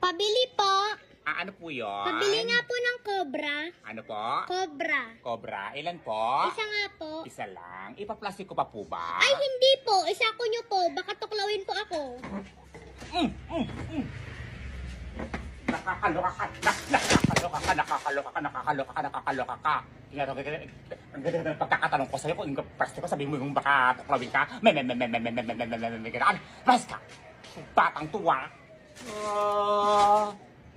Pabili po. Ano po yun? Pabili nga po ng cobra. Ano po? Cobra. Cobra. Ilan po? Isa nga po. Isa lang. Ipaplastic ko pa po ba? Ay, hindi po. Isa ko nyo po. Baka tuklawin po ako. Nakakaloka ka. Nakakaloka ka. Nakakaloka ka. Nakakaloka ka. Nakakaloka ka. Ang ganda ng pagkakatanong ko sa'yo. Kung plastic ko, sabihin mo yung baka tuklawin ka. Bas ka. Batang tuwa.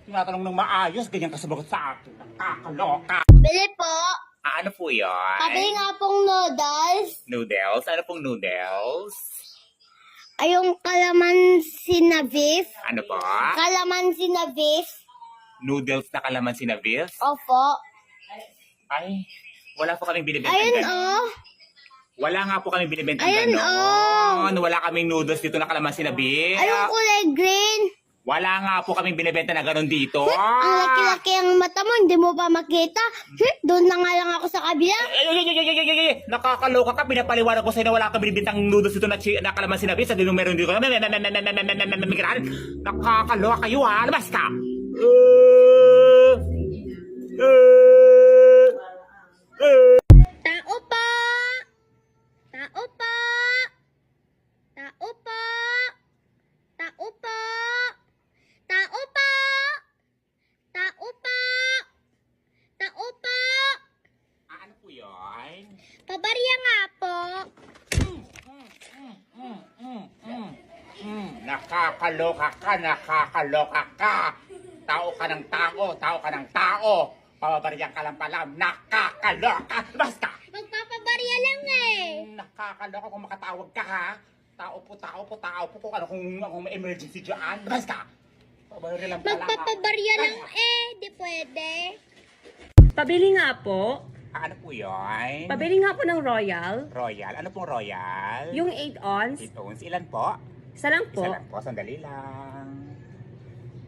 Tinatanong ng maayos, ganyan ka sumagot sa akin. Nakakaloka. Bili po. Ano po yun? Pabili nga pong noodles. Noodles? Ano pong noodles? Ay, yung kalamansi na beef. Ano po? Kalamansi na beef. Noodles na kalamansi na beef? Opo. Ay, wala po kaming binibentang Ayun, ganon. oh. Wala nga po kaming binibentang Ayun, ganon. Wala kaming noodles dito na kalamansi na beef. Ay, yung kulay green. Wala nga po kaming binibenta na ganon dito. Ang laki-laki ang mata mo, hindi mo pa makita. Doon na nga lang ako sa kabila. Nakakaloka ka, pinapaliwanag ko sa'yo na wala kang binibintang noodles dito na kalamansi na beef. Sabi nung meron dito. Nakakaloka kayo ha. Labas ka. Tao pa! Tao pa! Tao pa! Tao pa! Tao pa! Tao pa! Tao pa! Ano po yun? Pabarya nga po. Nakakaloka ka, nakakaloka ka. Tao ka ng tao, tao ka ng tao. Pababaryan ka lang pala, nakakaloka. Basta! Magpapabarya lang eh. Nakakaloka kung makatawag ka ha. Tao po, tao po, tao po. Kung ano, kung may emergency dyan. Basta! Pababaryan lang pala. Magpapabarya lang eh. Di pwede. Pabili nga po. Ano po yun? Pabili nga po ng Royal. Royal. Ano pong Royal? Yung 8 ounce. 8 ounce. Ilan po? Isa lang po. Isa lang po. Sandali lang.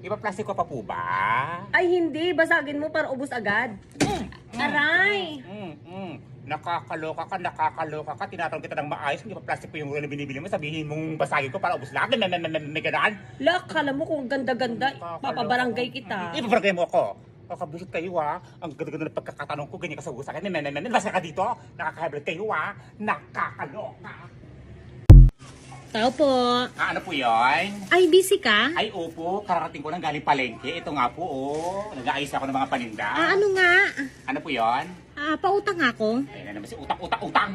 Ipa-plastic ko pa po ba? Ay hindi, basagin mo para ubos agad. Aray! Nakakaloka ka, nakakaloka ka. Tinatanong kita ng maayos. Hindi pa plastic po yung ulo na binibili mo. Sabihin mong basagin ko para ubos lahat. May ganaan. Lak, kala mo kung ganda-ganda. Papabarangay kita. Ipabarangay mo ako. Kakabusit kayo ha. Ang ganda-ganda ng pagkakatanong ko. Ganyan ka sa usakin. Basta ka dito. Nakaka-hybrid kayo ha. Nakakaloka. Tao po. Ano po yun? Ay, busy ka? Ay, opo. Kararating ko lang galing palengke. Ito nga po, oh. Nag-aayos ako ng mga paninda. Ano nga? Ano po yun? Pautang ako. Ayun na naman si utang.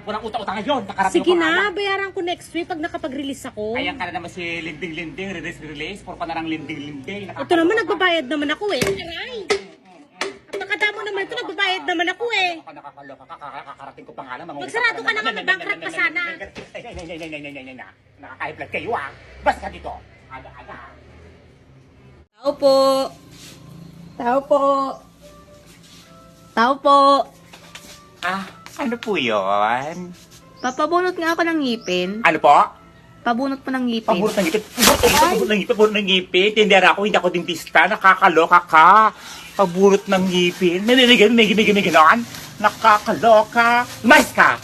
Walang utang ngayon. Nakarating Sige ko na, bayaran ko next week pag nakapag-release ako. Ayan ka na naman si Linding, release. Puro ka na ng Linding. Ito naman, nagbabayad naman ako eh. Aray! Napakadamo naman ito, nagbabayad naman ako eh. Nakakaloka ka, kakarating ko pa nga lang. Magsarado ka naman, mag-bankrupt ka sana. Nakaka-high kayo ah. Basta dito. Aga-aga. Tao po. Tao po. Tao po. Ano po yun? Papabunot nga ako ng ngipin. Ano po? Pabunot po ng ngipin. Pabunot ng ngipin. Pabunot ng ngipin. Tindera ako, hindi ako dentista. Nakakaloka ka. Pabunot ng ngipin. May ganon. Nakakaloka. Mais ka.